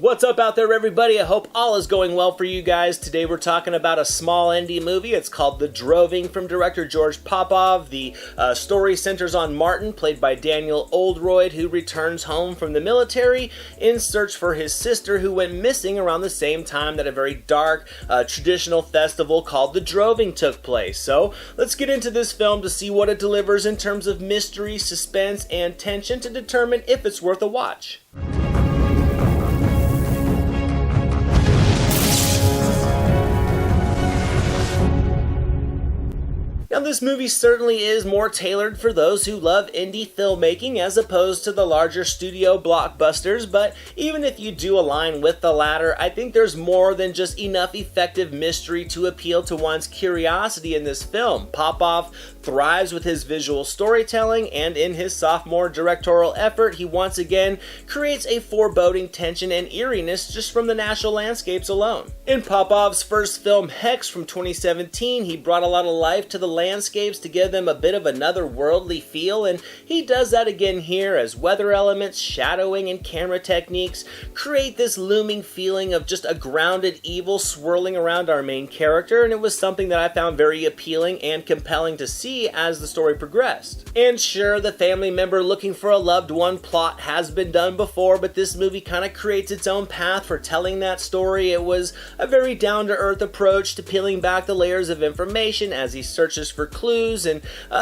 What's up out there, everybody? I hope all is going well for you guys. Today we're talking about a small indie movie. It's called The Droving from director George Popov. The story centers on Martin, played by Daniel Oldroyd, who returns home from the military in search for his sister who went missing around the same time that a very dark traditional festival called The Droving took place. So let's get into this film to see what it delivers in terms of mystery, suspense, and tension to determine if it's worth a watch. Now, this movie certainly is more tailored for those who love indie filmmaking as opposed to the larger studio blockbusters, but even if you do align with the latter, I think there's more than just enough effective mystery to appeal to one's curiosity in this film. Popov thrives with his visual storytelling, and in his sophomore directorial effort, he once again creates a foreboding tension and eeriness just from the natural landscapes alone. In Popov's first film, Hex, from 2017, he brought a lot of life to the landscapes to give them a bit of another worldly feel, and he does that again here as weather elements, shadowing, and camera techniques create this looming feeling of just a grounded evil swirling around our main character, and it was something that I found very appealing and compelling to see as the story progressed. And sure, the family member looking for a loved one plot has been done before, but this movie kind of creates its own path for telling that story. It was a very down-to-earth approach to peeling back the layers of information as he searches for clues, and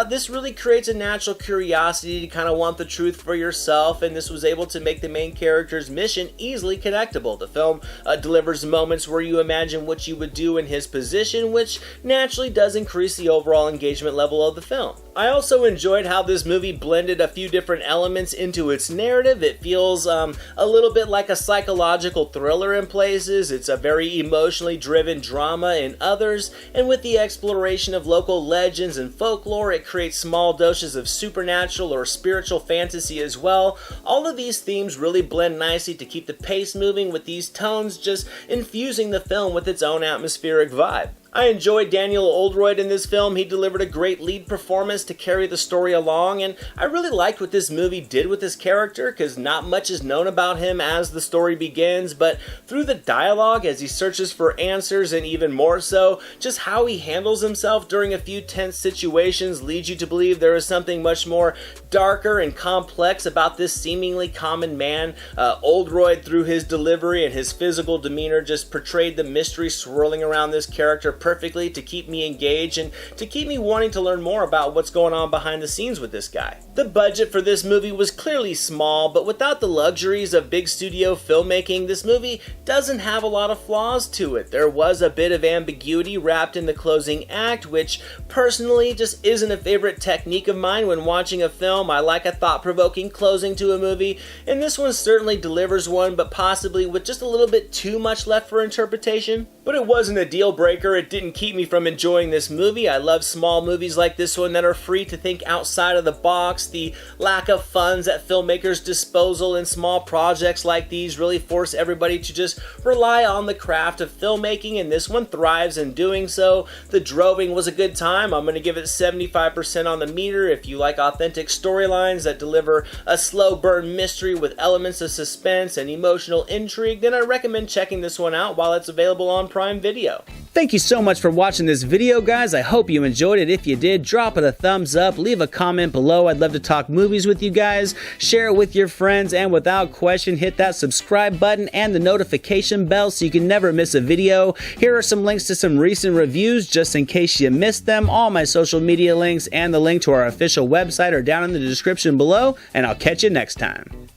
this really creates a natural curiosity to kind of want the truth for yourself, and this was able to make the main character's mission easily connectable. The film delivers moments where you imagine what you would do in his position, which naturally does increase the overall engagement level of the film. I also enjoyed how this movie blended a few different elements into its narrative. It feels a little bit like a psychological thriller in places. It's a very emotionally driven drama in others, and with the exploration of local legends and folklore, it creates small doses of supernatural or spiritual fantasy as well. All of these themes really blend nicely to keep the pace moving, with these tones just infusing the film with its own atmospheric vibe. I enjoyed Daniel Oldroyd in this film. He delivered a great lead performance to carry the story along, and I really liked what this movie did with his character, because not much is known about him as the story begins, but through the dialogue as he searches for answers, and even more so, just how he handles himself during a few tense situations leads you to believe there is something much more darker and complex about this seemingly common man. Oldroyd, through his delivery and his physical demeanor, just portrayed the mystery swirling around this character perfectly to keep me engaged and to keep me wanting to learn more about what's going on behind the scenes with this guy. The budget for this movie was clearly small, but without the luxuries of big studio filmmaking, this movie doesn't have a lot of flaws to it. There was a bit of ambiguity wrapped in the closing act, which personally just isn't a favorite technique of mine when watching a film. I like a thought-provoking closing to a movie, and this one certainly delivers one, but possibly with just a little bit too much left for interpretation. But it wasn't a deal breaker. It didn't keep me from enjoying this movie. I love small movies like this one that are free to think outside of the box. The lack of funds at filmmakers' disposal in small projects like these really force everybody to just rely on the craft of filmmaking, and this one thrives in doing so. The Droving was a good time. I'm going to give it 75% on the meter. If you like authentic storylines that deliver a slow burn mystery with elements of suspense and emotional intrigue, then I recommend checking this one out while it's available on Prime Video. Thank you so much for watching this video, guys. I hope you enjoyed it. If you did, drop it a thumbs up, leave a comment below. I'd love to talk movies with you guys. Share it with your friends, and without question, hit that subscribe button and the notification bell so you can never miss a video. Here are some links to some recent reviews just in case you missed them. All my social media links and the link to our official website are down in the description below, and I'll catch you next time.